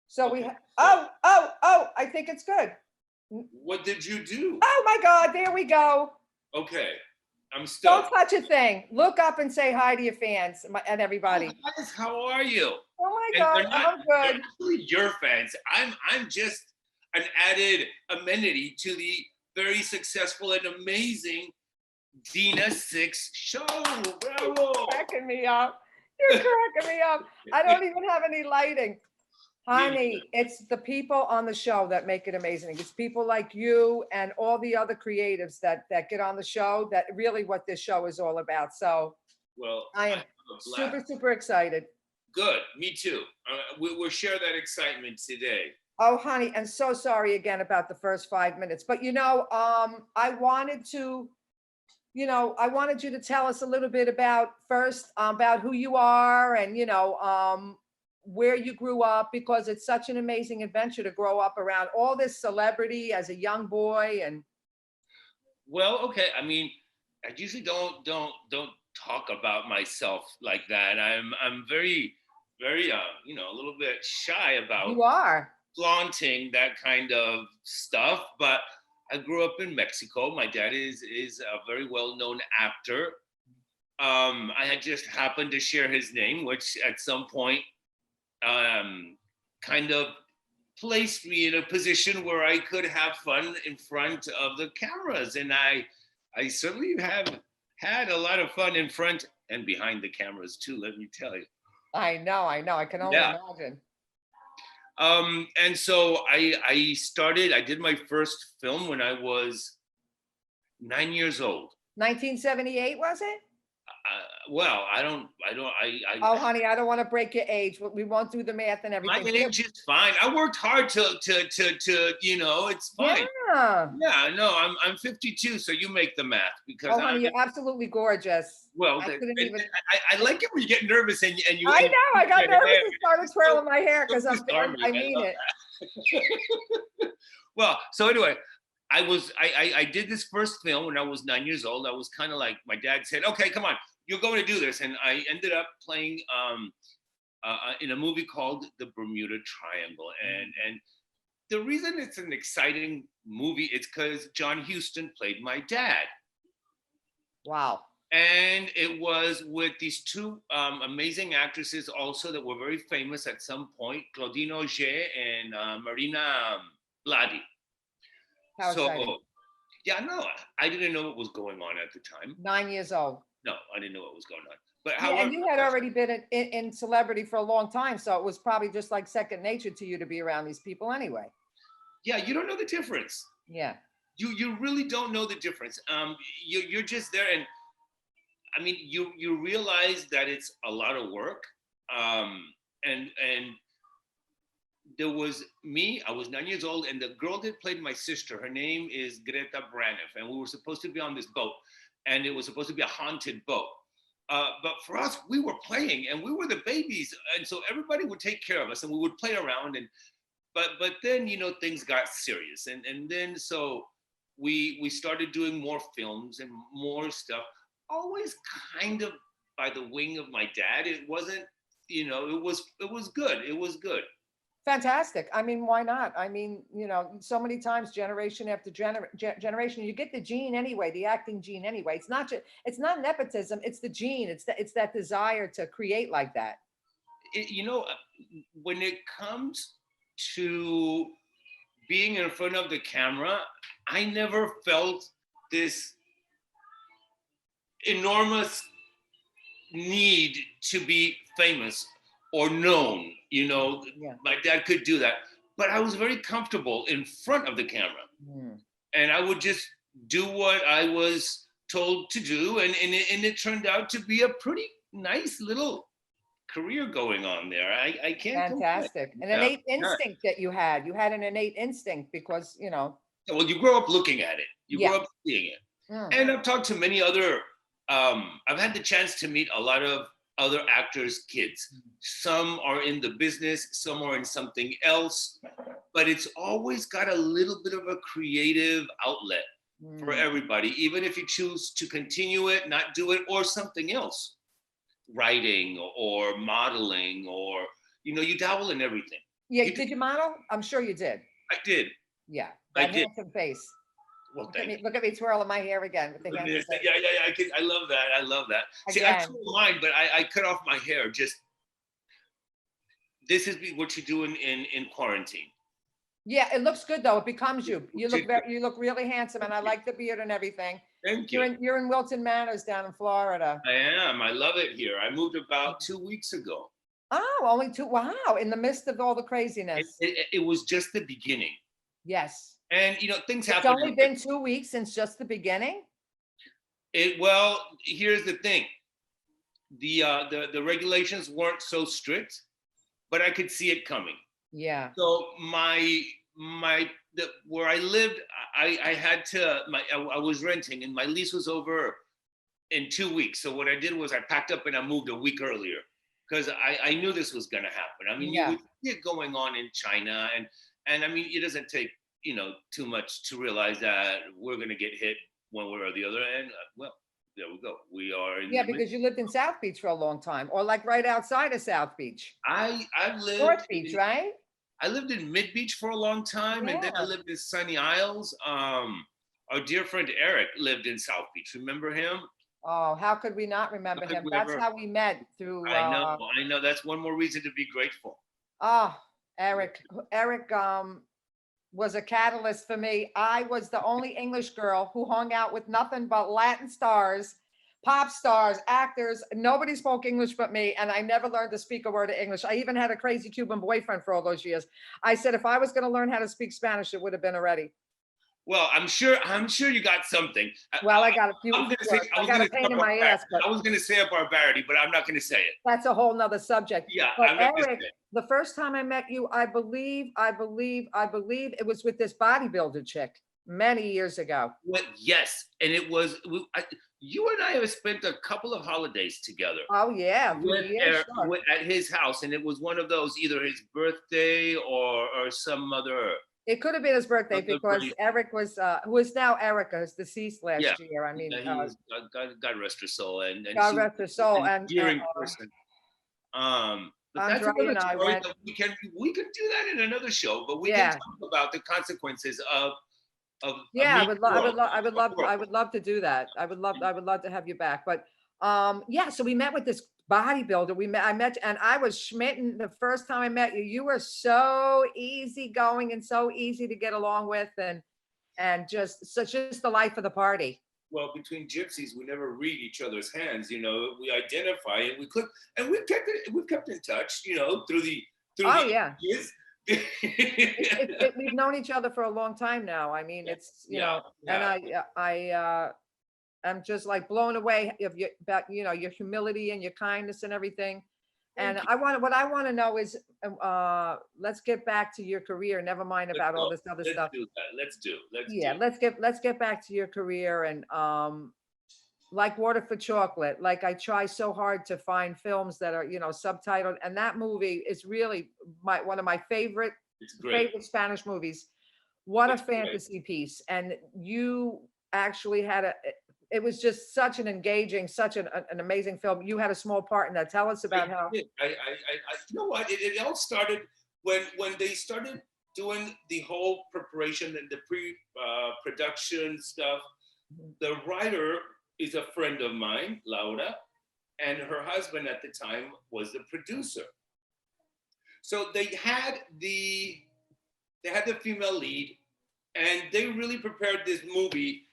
So Okay. I think it's good. What did you do? Oh my God, there we go. Okay. I'm Don't stoked. touch a thing. Look up and say hi to your fans and Oh, everybody. guys, how are you? Oh my And God, I'm they're good. actually your fans. I'm just an added amenity to the very successful and amazing Dina Six show. Bravo. Cracking me up. You're cracking me up. I don't even have any lighting. Honey, it's the people on the show that make it amazing. It's people like you and all the other creatives that get on the show that really what this show is all about. So Well, I am I'm glad. super excited. Good. Me too. We'll share that excitement today. Oh, honey, and so sorry again about the first 5 minutes. But I wanted to, I wanted you to tell us a little bit about first about who you are and where you grew up, because it's such an amazing adventure to grow up around all this celebrity as a young boy. And Well, okay. I mean, I usually don't talk about myself like that. I'm very a little bit shy about you are. flaunting that kind of stuff. But I grew up in Mexico. My dad is a very well known actor. I had just happened to share his name, which at some point kind of placed me in a position where I could have fun in front of the cameras, and I certainly have had a lot of fun in front and behind the cameras too. Let me tell you. I know. I can only Yeah. imagine. And so I started. I did my first film when I was 9 years old. 1978, was it? Well, I don't. Oh, honey, I don't want to break your age. We won't do the math and My everything. age is fine. I worked hard to it's fine. Yeah. Yeah, no, I'm 52, so you make the math because Oh, honey, you're absolutely gorgeous. well, I couldn't even. I like it when you get nervous and you. I and know. I got your nervous hair. and started twirling my hair because So disarming. I mean love it. that. Well, so anyway, I did this first film when I was 9 years old. I was kind of like, my dad said, "Okay, come on, you're going to do this," and I ended up playing in a movie called The Bermuda Triangle, and the reason it's an exciting movie is because John Huston played my dad. Wow. And it was with these two amazing actresses also that were very famous at some point, Claudine Auger and Marina Bladi. How So, exciting. yeah, no, I didn't know what was going on at the time. 9 years old. No, I didn't know what was going on. But Yeah, however, and you had already been in celebrity for a long time, so it was probably just like second nature to you to be around these people anyway. yeah, you don't know the difference. Yeah. You really don't know the difference. You're just there, and I mean, you realize that it's a lot of work. And there was me. I was 9 years old, and the girl that played my sister, her name is Greta Braniff, and we were supposed to be on this boat, and it was supposed to be a haunted boat. But for us, we were playing, and we were the babies, and so everybody would take care of us, and we would play around. And but then things got serious, and then so we started doing more films and more stuff. Always kind of by the wing of my dad. It wasn't, it was good. It was good. Fantastic. I mean, why not? I mean, so many times, generation after generation, you get the gene anyway, the acting gene anyway. It's not nepotism. It's the gene. It's that desire to create like that. When it comes to being in front of the camera, I never felt this enormous need to be famous or known. Yeah. My dad could do that, but I was very comfortable in front of the camera. And I would just do what I was told to do, and it turned out to be a pretty nice little career going on there. I can't. Fantastic. An innate instinct that you had. You had an innate instinct because Well, you grow up looking at it. You grow up seeing it. And I've talked to many other. I've had the chance to meet a lot of other actors' kids. Some are in the business, some are in something else, but it's always got a little bit of a creative outlet for everybody, even if you choose to continue it, not do it, or something else, writing or modeling, or you dabble in everything. Yeah, You did you model? I'm sure you did. I did. Yeah, I that did. handsome face. Well, Look at thank me, you. look at me twirling my hair again with the Let me handsome just say, face. yeah, yeah, yeah. I love that. I love that. See, I Again. twirl mine, but I cut off my hair. Just this is what you do in quarantine. Yeah, it looks good though. It becomes you. You look Did good. very, you look really handsome, and I like the beard and everything. Thank You're you. in Wilton Manors down in Florida. I am. I love it here. I moved about 2 weeks ago. Oh, only two. Wow, in the midst of all the craziness. It was just the beginning, Yes. and things It's happen. only been 2 weeks since just the beginning. Well, here's the thing: the regulations weren't so strict, but I could see it coming. Yeah. So where I lived, I had to I was renting, and my lease was over in 2 weeks. So what I did was I packed up and I moved a week earlier because I knew this was going to happen. I mean, you Yeah. would see it going on in China, and I mean, it doesn't take too much to realize that we're going to get hit one way or the other. And well, there we go. We are in Yeah, the because you lived in South Beach for a long time, or like right outside of South Beach. I've lived North Beach, right? I lived in Mid Beach for a long time, and then I Yeah. lived in Sunny Isles. Our dear friend Eric lived in South Beach. Remember him? Oh, how could we not How remember could him? we That's ever? how we met through I know. That's one more reason to be grateful. oh, Eric. Eric was a catalyst for me. I was the only English girl who hung out with nothing but Latin stars, pop stars, actors. Nobody spoke English but me, and I never learned to speak a word of English. I even had a crazy Cuban boyfriend for all those years. I said if I was going to learn how to speak Spanish, it would have been already. Well, I'm sure you got something. Well, I got a few I was gonna say words. I I was got a gonna say pain a in my barbarity. ass, but I was gonna say a barbarity, but I'm not gonna say it. that's a whole nother subject. Yeah, But I'm not gonna Eric, say it. the first time I met you, I believe it was with this bodybuilder chick many years ago. Yes, and it was you and I have spent a couple of holidays together Oh yeah, through the with years, sure. at his house, and it was one of those either his birthday or some other. It could have been his birthday Other because reason. Eric was, who is now Erica, is deceased Yeah, last year. I mean, yeah, he was God rest her soul, and God she was rest her soul. an And endearing person. But that's Andre another and I story went, that we can do that in another show. But we can yeah, talk about the consequences of yeah. I me would love, I would growing love, I would up love, poor. I would love to do that. I would love to have you back. But yeah. So we met with this bodybuilder. I met, and I was smitten the first time I met you. You were so easygoing and so easy to get along with, and just the life of the party. Well, between gypsies, we never read each other's hands. We identify and we click, and we've kept in touch. Through the Oh yeah. years. We've known each other for a long time now. I mean, it's, Yeah, and yeah. I'm just like blown away about, your humility and your kindness and everything. And Thank you. what I want to know is, let's get back to your career. Never mind Let's about all go. this other Let's stuff. do that. Let's do. Yeah, let's get back to your career. And like Water for Chocolate, like I try so hard to find films that are, subtitled, and that movie is really one of my favorite It's great. Spanish movies. What a It's great. fantasy piece. And you actually had it was just such an engaging, such an amazing film. You had a small part in that. Tell us about how. You know what? It all started when they started doing the whole preparation and the production stuff. The writer is a friend of mine, Laura, and her husband at the time was the producer. So they had the female lead, and they really prepared this movie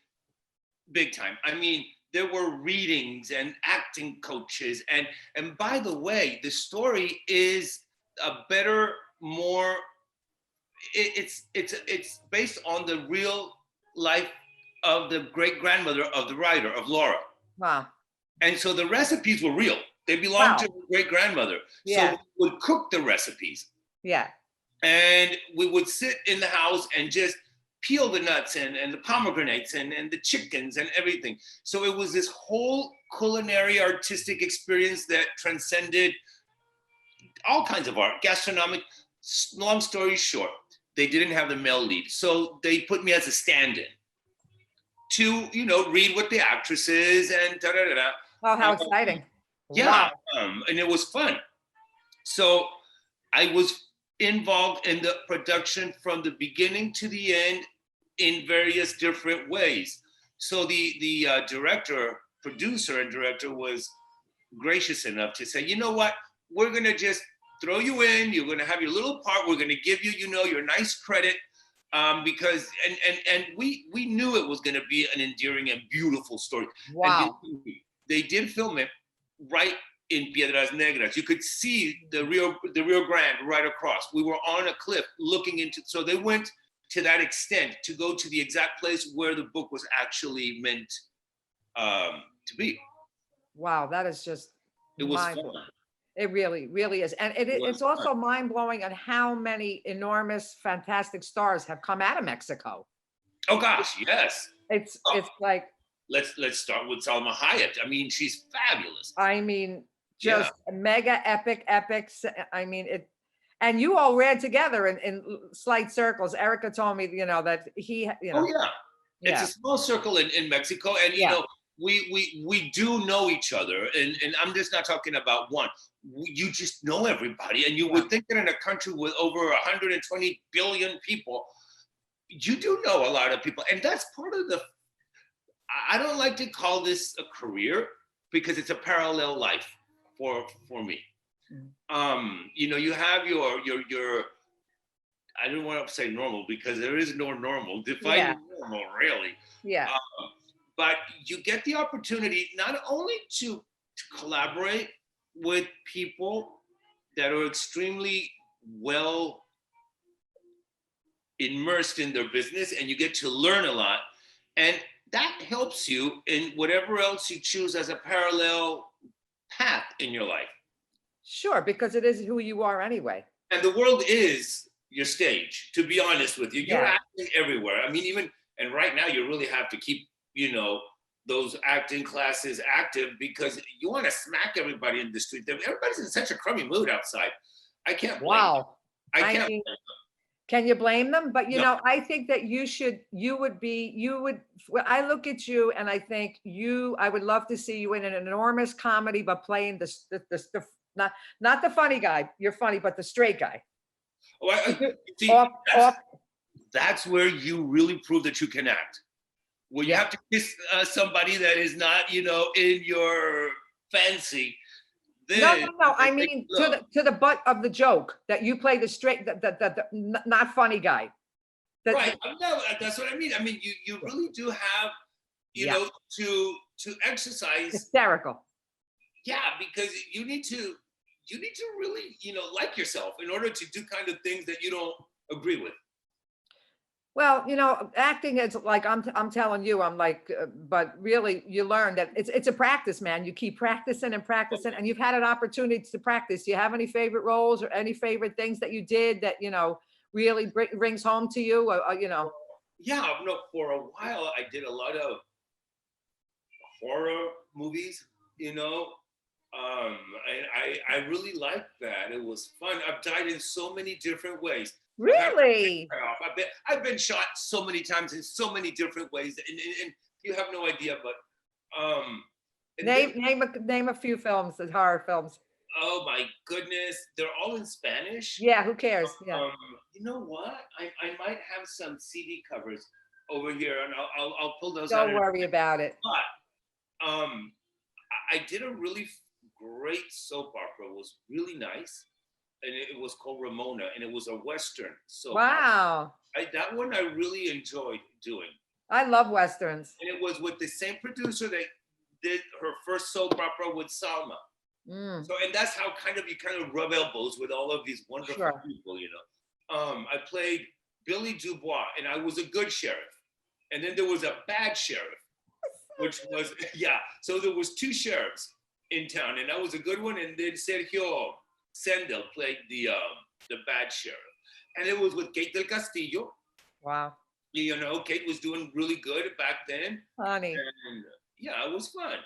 big time. I mean, there were readings and acting coaches, and by the way, the story is a better, more. It's based on the real life of the great grandmother of the writer, of Laura. Wow. And so the recipes were real. They belonged to Wow. her great grandmother. Yeah. So we would cook the recipes, Yeah. and we would sit in the house and just peel the nuts and the pomegranates and the chickens and everything. So it was this whole culinary artistic experience that transcended all kinds of art, gastronomic. Long story short, they didn't have the male lead. So they put me as a stand-in to, read with the actresses and da-da-da-da. Oh, how exciting. Yeah, Wow. and it was fun. So I was involved in the production from the beginning to the end in various different ways. So the producer and director was gracious enough to say, you know what, we're gonna just throw you in. You're gonna have your little part. We're gonna give you, your nice credit, because and we knew it was gonna be an endearing and beautiful story. Wow. And they did film it right in Piedras Negras. You could see the Rio Grande right across. We were on a cliff looking into. So they went to that extent to go to the exact place where the book was actually meant to be. Wow, that is just It was mind fun. blowing. It really, really is. And it's also mind blowing on how many enormous, fantastic stars have come out of Mexico. Oh gosh, yes. It's Oh, like, let's start with Salma Hayek. I mean, she's fabulous. I mean, Yeah. just mega epics. I mean, and you all ran together in slight circles. Erica told me, that he, Oh yeah. yeah. It's a small circle in Mexico, and Yeah. we do know each other, and I'm just not talking about one. You just know everybody, and you would think that in a country with over 120 billion people, you do know a lot of people, and that's part of the. I don't like to call this a career because it's a parallel life for me. You have your I don't want to say normal because there is no normal. Define normal, really. Yeah. But you get the opportunity not only to collaborate with people that are extremely well immersed in their business, and you get to learn a lot, and that helps you in whatever else you choose as a parallel path in your life. Sure, because it is who you are anyway. And the world is your stage, to be honest with you. You're acting everywhere. I mean, and right now you really have to keep, those acting classes active because you want to smack everybody in the street. Everybody's in such a crummy mood outside. I can't blame them. I can't blame them. Can you blame them? But I think that I look at you and I think I would love to see you in an enormous comedy, but playing the not the funny guy. You're funny, but the straight guy. That's where you really prove that you can act. When you have to kiss somebody that is not, in your fancy. No. I mean, to the butt of the joke that you play the straight, the not funny guy. Right. No, that's what I mean. I mean, you really do have, to exercise. Hysterical. Yeah, because you need to really, like yourself in order to do kind of things that you don't agree with. Well, acting is like, I'm telling you, I'm like, but really you learn that it's a practice, man. You keep practicing and practicing, and you've had an opportunity to practice. Do you have any favorite roles or any favorite things that you did that, really brings home to you? Yeah, no, for a while I did a lot of horror movies, I really liked that. It was fun. I've died in so many different ways. Really? I've been shot so many times in so many different ways, and you have no idea. But name a few films, the horror films. Oh my goodness, they're all in Spanish. Yeah, who cares? Yeah. You know what? I might have some CD covers over here, and I'll pull those. Don't worry about it. But I did a really great soap opera. It was really nice. And it was called Ramona, and it was a Western. So wow, that one I really enjoyed doing. I love Westerns. And it was with the same producer that did her first soap opera with Salma. So, and that's how you kind of rub elbows with all of these wonderful people, I played Billy Dubois, and I was a good sheriff. And then there was a bad sheriff, which was, so there was two sheriffs in town, and I was a good one, and then Sergio Sendel played the bad sheriff, and it was with Kate del Castillo. Wow. Kate was doing really good back then. Honey. And it was fun.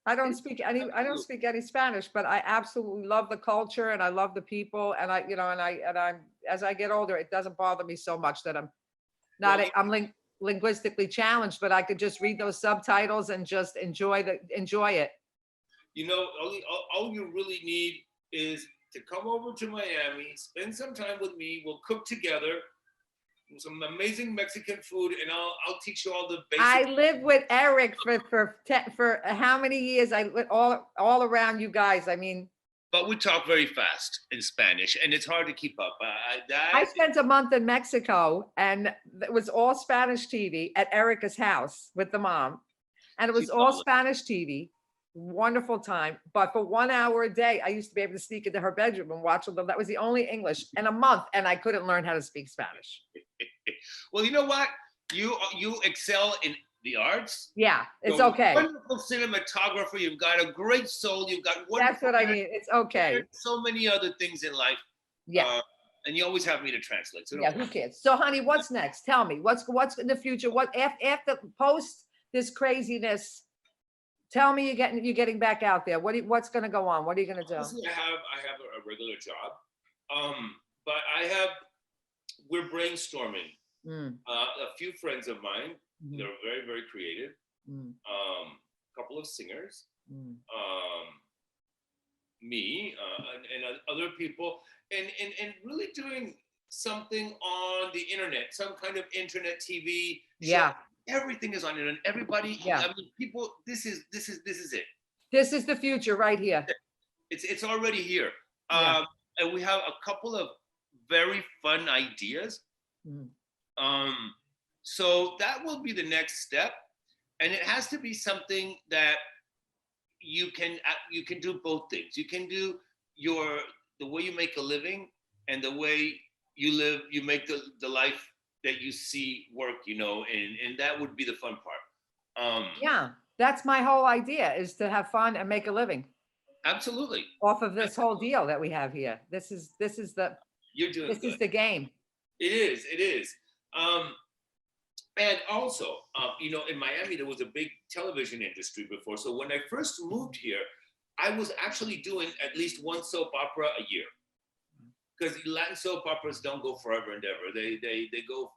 I don't speak any Spanish, but I absolutely love the culture and I love the people, and I'm as I get older, it doesn't bother me so much that I'm linguistically challenged, but I could just read those subtitles and just enjoy it. All you really need is to come over to Miami, spend some time with me. We'll cook together some amazing Mexican food, and I'll teach you all the I basics. lived with Eric for how many years? I lived all around you guys. I mean, But we talk very fast in Spanish, and it's hard to keep up. I spent a month in Mexico, and it was all Spanish TV at Erica's house with the mom, and it was She's all lovely. Spanish TV. Wonderful time. But for 1 hour a day, I used to be able to sneak into her bedroom and watch them. That was the only English in a month, and I couldn't learn how to speak Spanish. Well, you know what? You excel in the arts. Yeah, it's You're a okay. wonderful cinematographer. You've got a great soul. You've got That's wonderful. what I mean. It's okay. So many other things in life. Yeah. And you always have me to translate. So Yeah, who cares? So, honey, what's next? Tell me, what's in the future? What after post this craziness? Tell me you're getting back out there. What's going to go on? What are you going to do? Honestly, I have a regular job, but we're brainstorming. A few friends of mine, they're very, very creative. A couple of singers, me, and other people, and really doing something on the internet, some kind of internet TV show. Yeah. Everything is on it, and everybody. Yeah. I mean, people. This is it. This is the future right here. It's already here. Yeah. And we have a couple of very fun ideas. So that will be the next step, and it has to be something that you can do both things. You can do the way you make a living, and the way you make the life that you see work, and that would be the fun part. Yeah, that's my whole idea, is to have fun and make a living Absolutely. off of this whole deal that we have here. This is You're doing this good. is the game. It is. And also, in Miami, there was a big television industry before. So when I first moved here, I was actually doing at least one soap opera a year. Because Latin soap operas don't go forever and ever. They go,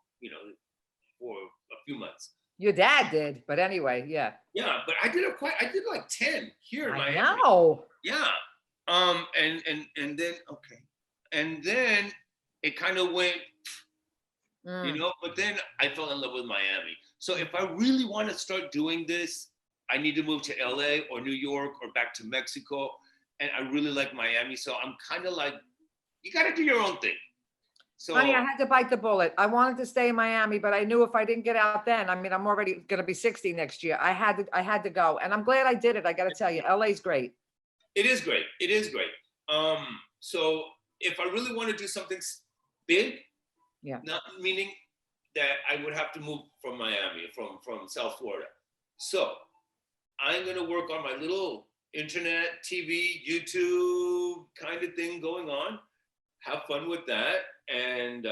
for a few months. Your dad did, but anyway, yeah. Yeah, but I did like 10 here in Miami. I know. Yeah. And then and then it kind of went, but then I fell in love with Miami. So if I really want to start doing this, I need to move to LA or New York or back to Mexico. And I really like Miami. So I'm kind of like, you got to do your own thing. So, honey, I had to bite the bullet. I wanted to stay in Miami, but I knew if I didn't get out then, I mean, I'm already going to be 60 next year. I had to go, and I'm glad I did it. I got to tell you, LA's great. It is great. It is great. So if I really want to do something big, not meaning that I would have to move from Miami, from South Florida. So I'm going to work on my little internet, TV, YouTube kind of thing going on. Have fun with that. And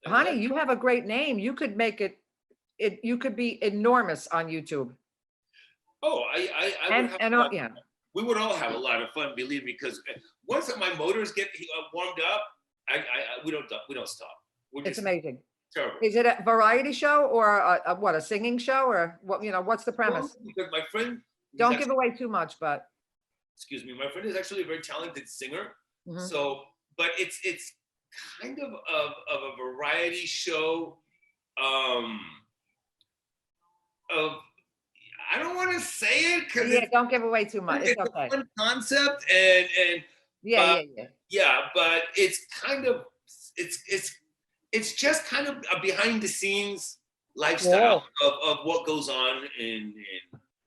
honey, you have a great name. You could make it you could be enormous on YouTube. Oh, Yeah. We would all have a lot of fun, believe me, because once my motors get warmed up, we don't stop. It's amazing. Terrible. Is it a variety show or a singing show, or what? What's the premise? Because my friend, don't give away too much, but excuse me, my friend is actually a very talented singer. So, but it's kind of a variety show. Of I don't want to say it because don't give away too much. It's okay. A fun concept and yeah. But it's kind of it's just kind of a behind the scenes lifestyle of what goes on in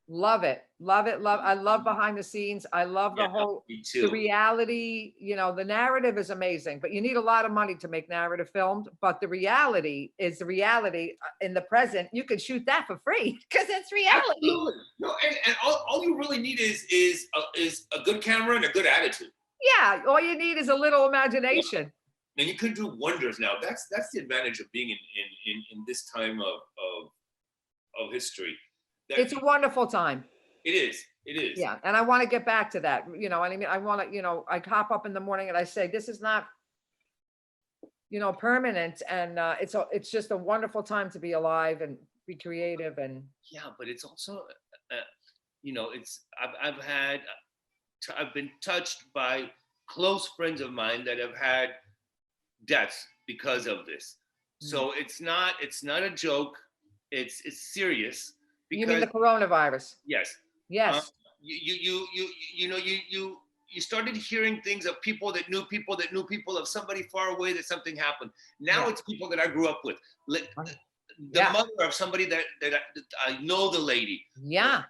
love it. I love behind the scenes. I love the whole the reality. The narrative is amazing, but you need a lot of money to make narrative filmed. But the reality is the reality in the present. You can shoot that for free because it's reality. Absolutely. No, and all you really need is a good camera and a good attitude. Yeah, all you need is a little imagination. And you can do wonders now. That's the advantage of being in this time of history. It's a wonderful time. It is. Yeah, and I want to get back to that. I want to. I hop up in the morning and I say, this is not, permanent, and it's just a wonderful time to be alive and be creative and. Yeah, but it's also, I've been touched by close friends of mine that have had deaths because of this. So it's not a joke. It's serious You mean because the coronavirus? yes, uh, Yes. you started hearing things of people that knew people that knew people of somebody far away that something happened. Now Yeah. it's people that I grew up with. The Yeah. mother of somebody that I know the lady. Yeah.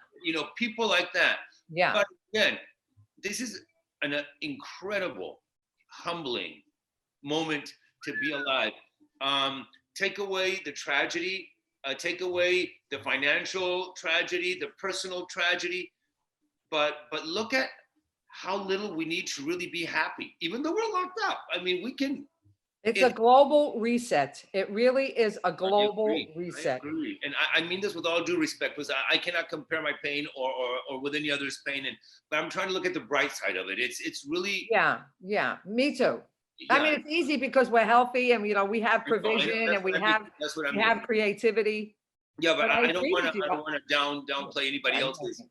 People like that. Yeah. But again, this is an incredible, humbling moment to be alive. Take away the tragedy, take away the financial tragedy, the personal tragedy, but look at how little we need to really be happy, even though we're locked up. I mean, we can. It's a global reset. It really is a global I reset. agree. And I mean this with all due respect, because I cannot compare my pain or with any other's pain. But I'm trying to look at the bright side of it. It's really. Yeah. Yeah. Me too. Yeah, I mean, it's easy because we're healthy and, we have I know, provision that's and we what I mean. have, That's what I we mean. have creativity. Yeah, but But I I don't agree want with you. to. I don't want to downplay anybody Yeah. else's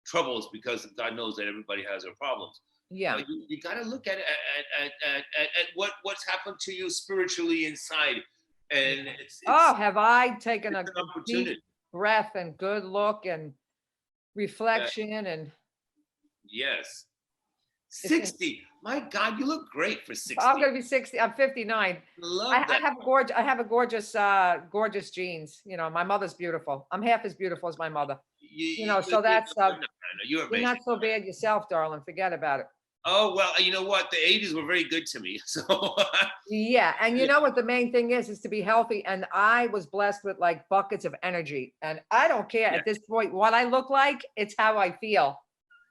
troubles, because God knows that everybody has their problems. Yeah. But you got to look at what's happened to you spiritually inside, and it's Oh, have I taken a an deep opportunity. breath and good look and reflection and Yes. it's 60. My God, you look great for 60. I'm gonna be 60. I'm 59. Love I that. have a gorgeous genes. My mother's beautiful. I'm half as beautiful as my mother. So that's You're you're amazing. not so bad yourself, darling. Forget about it. Oh, well, you know what? The 80s were very good to me. So Yeah, and you know what the main thing is to be healthy. And I was blessed with like buckets of energy. And I don't care Yeah. at this point what I look like, it's how I feel.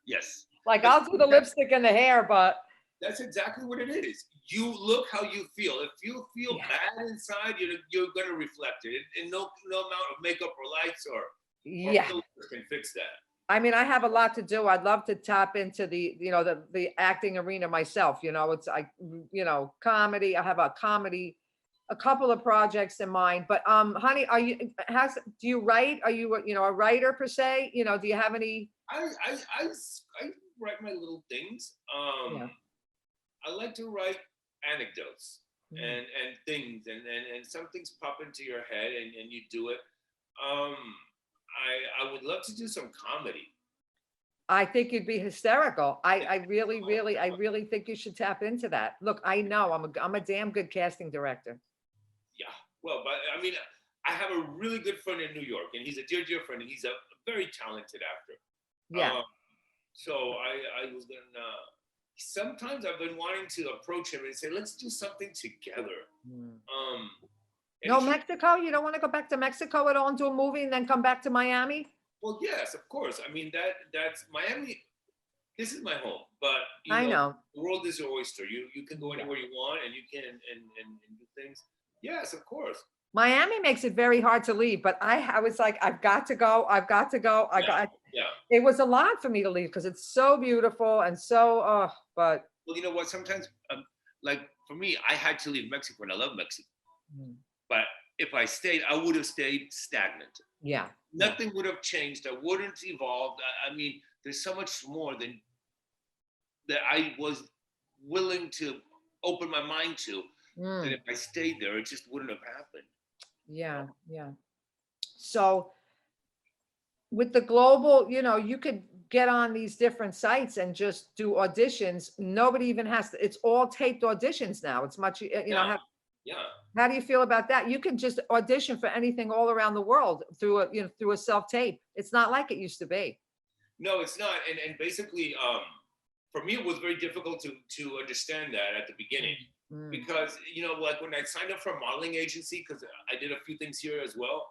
yes. Like I'll do the lipstick and the hair, but That's exactly what it is. You look how you feel. If you feel Yeah. bad inside, you're gonna reflect it. And no amount of makeup or lights or yeah. filters can fix that. I mean, I have a lot to do. I'd love to tap into the acting arena myself. It's like, comedy. I have a couple of projects in mind. But honey, do you write? Are you a writer per se? Do you have any? I write my little things. Yeah. I like to write anecdotes Mhm. and things, and some things pop into your head and you do it. I would love to do some comedy. I think you'd be hysterical. I really think you should tap into that. Look, I know I'm a damn good casting director. Yeah. Well, but I mean, I have a really good friend in New York, and he's a dear friend, and he's a very talented actor. Yeah. So I was gonna. Sometimes I've been wanting to approach him and say, let's do something together. Mm. And No, he- Mexico? You don't want to go back to Mexico at all and do a movie and then come back to Miami? well, yes, of course. I mean that's Miami. This is my home, but I know. the world is your oyster. You can go Yeah. anywhere you want, and you can and do things. Yes, of course. Miami makes it very hard to leave, but I was like, I've got to go. I've got to go. Yeah. It was a lot for me to leave because it's so beautiful and so, but. Well, you know what? Sometimes, like for me, I had to leave Mexico, and I love Mexico. But if I stayed, I would have stayed stagnant. Yeah. Nothing would have changed. I wouldn't evolved. I mean, there's so much more than that I was willing to open my mind to. Mm. That if I stayed there, it just wouldn't have happened. Yeah. Yeah. So with the global, you could get on these different sites and just do auditions. Nobody even has to, it's all taped auditions now. It's much, Yeah. how do you feel about that? You can just audition for anything all around the world through a self-tape. It's not like it used to be. No, it's not. And basically, for me, it was very difficult to understand that at the beginning. Because like when I signed up for a modeling agency, because I did a few things here as well,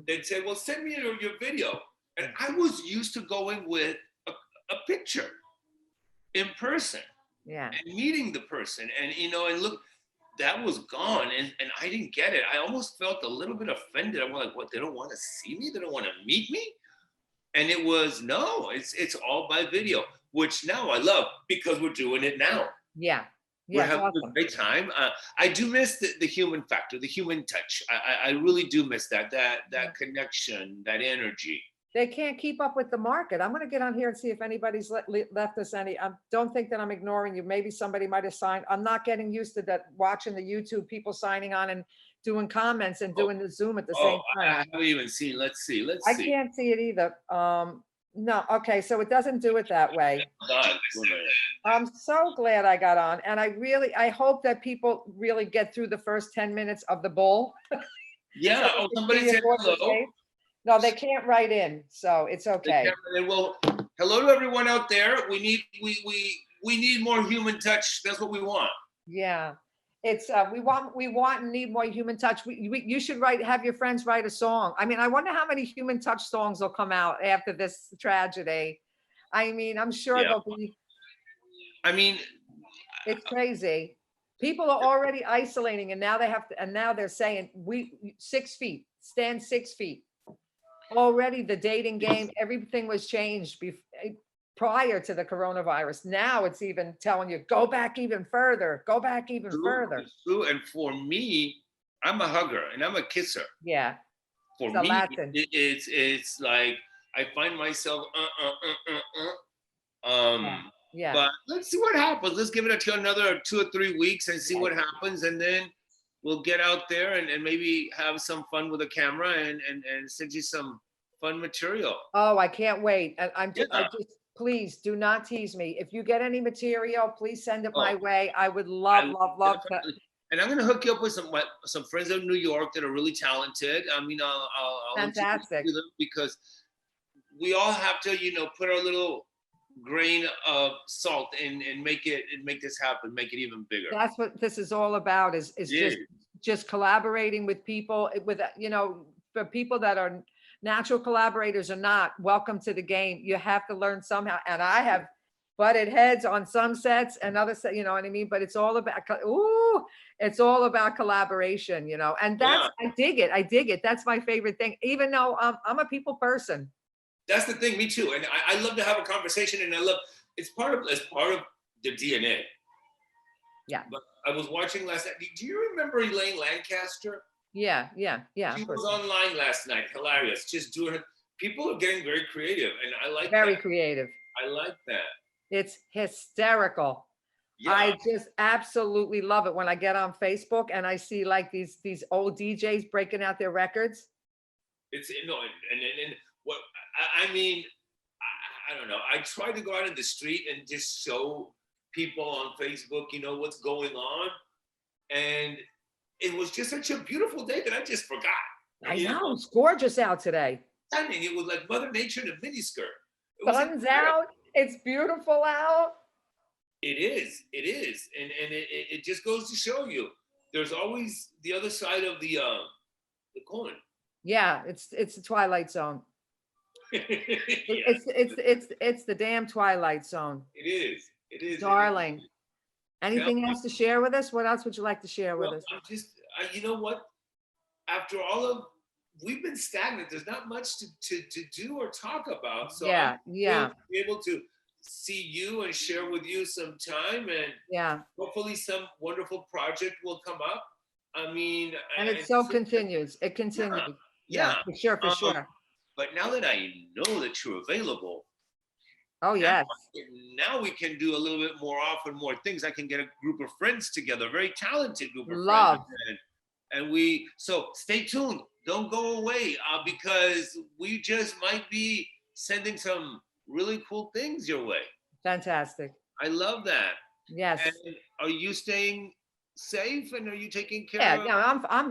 they'd say, well, send me your video. And I was used to going with a picture in person. Yeah. And meeting the person, and and look, that was gone, and I didn't get it. I almost felt a little bit offended. I'm like, what, they don't want to see me? They don't want to meet me? And it was, no, it's all by video, which now I love because we're doing it now. Yeah. We're Yeah. having Awesome. a great time. I do miss the human factor, the human touch. I really do miss that connection, that energy. They can't keep up with the market. I'm gonna get on here and see if anybody's left us any. I don't think that I'm ignoring you. Maybe somebody might have signed. I'm not getting used to that, watching the YouTube, people signing on and doing comments and doing the Zoom at the same I time. haven't even seen. Let's see. Let's I see. can't see it either. No, okay, so it doesn't do it that way. God, I'm so glad I got on, and I hope that people really get through the first 10 minutes of the bull. yeah. So Oh, we can somebody see your said voice's hello. face. No, they can't write in, so it's okay. Well, hello to everyone out there. We need more human touch. That's what we want. Yeah, it's we want and need more human touch. You should have your friends write a song. I mean, I wonder how many human touch songs will come out after this tragedy. I mean, I'm sure Yeah. there'll be. I mean, It's crazy. People are already isolating, and now they have to, and now they're saying 6 feet, stand 6 feet. Already the dating game, everything was changed prior to the coronavirus. Now it's even telling you, go back even further, go back even further. It's true. And for me, I'm a hugger and I'm a kisser. Yeah. For It's a me, Latin. it's like I find myself Yeah. But let's see what happens. Let's give it until another 2 or 3 weeks and see what happens, and then we'll get out there and maybe have some fun with a camera and send you some fun material. Oh, I can't wait. And I Yeah. just, please do not tease me. If you get any material, please send it my way. I would love to. Definitely. And I'm gonna hook you up with some friends in New York that are really talented. I mean, I'll Fantastic. introduce you to them, because we all have to, put our little grain of salt and make this happen, make it even bigger. That's what this is all about, is just collaborating with people, with, for people that are natural collaborators or not, welcome to the game. You have to learn somehow. And I have butted heads on some sets and other sets, you know what I mean? But it's all about, it's all about collaboration, and that's, I dig it. That's my favorite thing, even though I'm a people person. That's the thing, me too. And I love to have a conversation, and it's part of the DNA. Yeah. But I was watching last night. Do you remember Elaine Lancaster? Yeah. She was online last night. Hilarious. Just doing it. People are getting very creative, and I like very that. creative. I like that. It's hysterical. Yeah. I just absolutely love it when I get on Facebook and I see like these old DJs breaking out their records. It's and what I mean, I don't know. I try to go out in the street and just show people on Facebook, what's going on. And it was just such a beautiful day that I just forgot. I know, it's gorgeous out today. Stunning. It was like Mother Nature in a miniskirt. Sun's out. It's beautiful out. It is. And it just goes to show you, there's always the other side of the coin. Yeah, it's the Twilight Zone. It's the damn Twilight Zone. It is. Darling. Anything else to share with us? What else would you like to share with us? I'm just, you know what? After we've been stagnant. There's not much to do or talk about. So yeah. To be able to see you and share with you some time, and hopefully some wonderful project will come up. I mean, and it continues. It continues. Yeah, for sure. But now that I know that you're available, oh yes, now we can do a little bit more often, more things. I can get a group of friends together, a very talented group of friends, and so stay tuned. Don't go away, because we just might be sending some really cool things your way. Fantastic. I love that. Yes. And are you staying safe, and are you taking care of? Yeah, I'm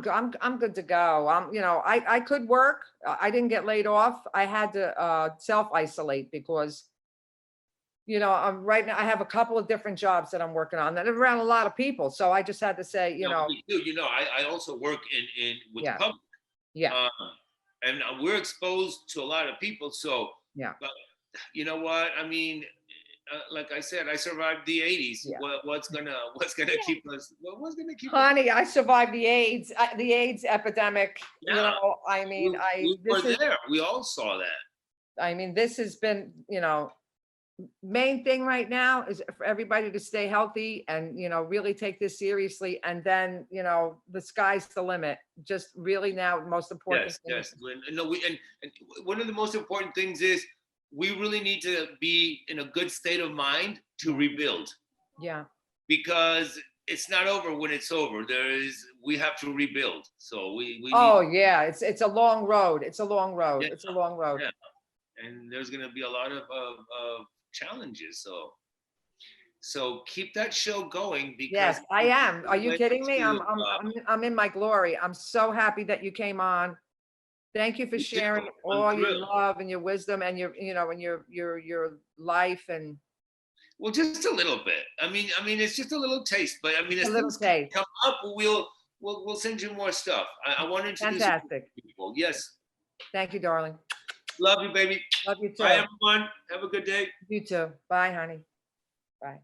good to go. I could work. I didn't get laid off. I had to self-isolate because I'm right now, I have a couple of different jobs that I'm working on that are around a lot of people. So I just had to say, I also work with the public. Yeah. And we're exposed to a lot of people. So, but you know what? I mean, like I said, I survived the 80s. Yeah. What's gonna keep us? What's gonna keep? Honey, I survived the AIDS epidemic. Yeah. I mean, we were there. We all saw that. I mean, this has been, main thing right now is for everybody to stay healthy and, really take this seriously. And then, the sky's the limit. Just really now, most important Yes, thing. yes. No, and one of the most important things is we really need to be in a good state of mind to rebuild, Yeah. because it's not over when it's over. We have to rebuild. So we Oh, need, yeah. It's a long road. It's a long road. yeah, It's a long road. yeah. And there's going to be a lot of challenges. So keep that show going, because Yes, I am. Are you way kidding me? to, I'm in my glory. I'm so happy that you came on. Thank you for me too. sharing I'm all your thrilled. love and your wisdom and your life and Well, just a little bit. It's just a little taste, but as a little things taste. come up, we'll send you more stuff. I want to introduce you Fantastic. to people. Yes, Thank you, darling. love you, baby. Love you Bye, too. everyone. Have a good day. You too. Bye, honey. Bye.